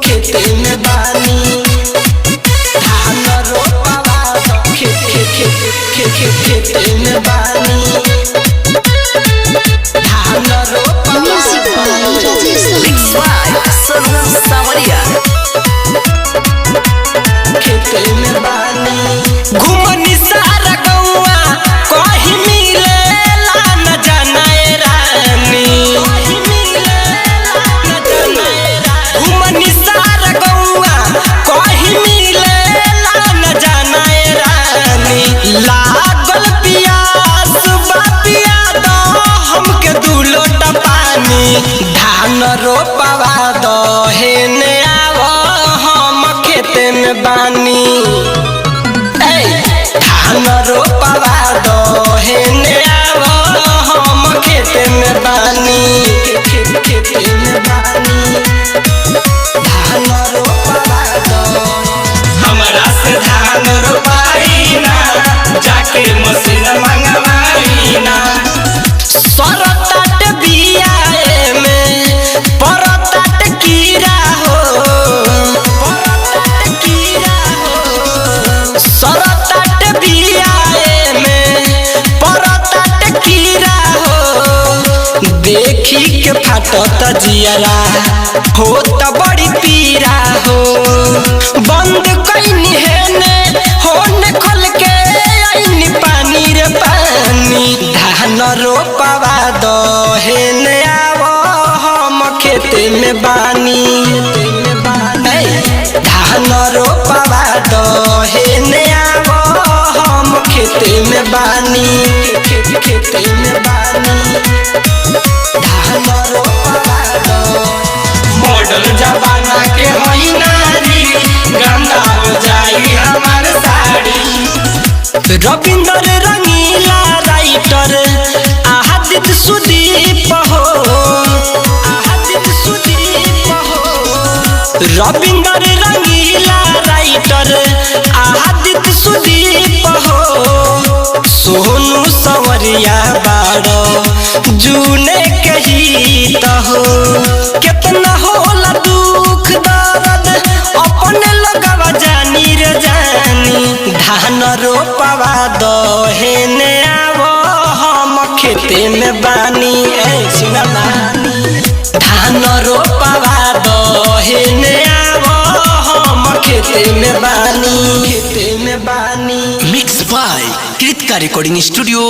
खेते में बानी धान रोपावा खेते में बानी धान रोपावा खेते में बानी घुमनी सारा गौआ कहीं मिलेला न जानाए रानी घुमनी सारा गौआ कहीं मिलेला न जानाए रानी लागल पियास बापिया दो हमके 2 लोटा पानी धान रोपावा दो हेने आवो हम खेते में बानी धान रोपावा दो हेने आवो हम खेते में बानी खेते में बानी धान रोपावा दो हमरा से धान रोपाई ना जाके मशीन मंगवाई ना सरतात बियाए में परतात कीड़ा हो परतात कीड़ा हो सरतात बियाए में परतात कीड़ा हो देखी के फाटत जियरा हो त बड़ी पीरा हो बंद कइनी हेने होने खोल के आईनी पानी रे पानी धान रोपावा दो हेने आवो हम खेते में बानी धान रोपावा दो हेने आवो हम खेते में बानी खेते में बानी धान रोपावा दो मॉडल जमाना के महीनारी गंदा हो जाई हमार साड़ी रविंदर रंगीला राइटर आदित सुदीप हो आदित सुदीप हो रविंदर रंगीला राइटर आदित सुदीप हो सोनू सवरिया बाड़ो जूने कही हो कितना होला दुख दर्द अपने लगवा जानी रे जानी धान रोपावा दो हेने आवो हम खेते में बानी धान रोपावा दो हेने आवो हम खेते में बानी mix by Kritika recording studio.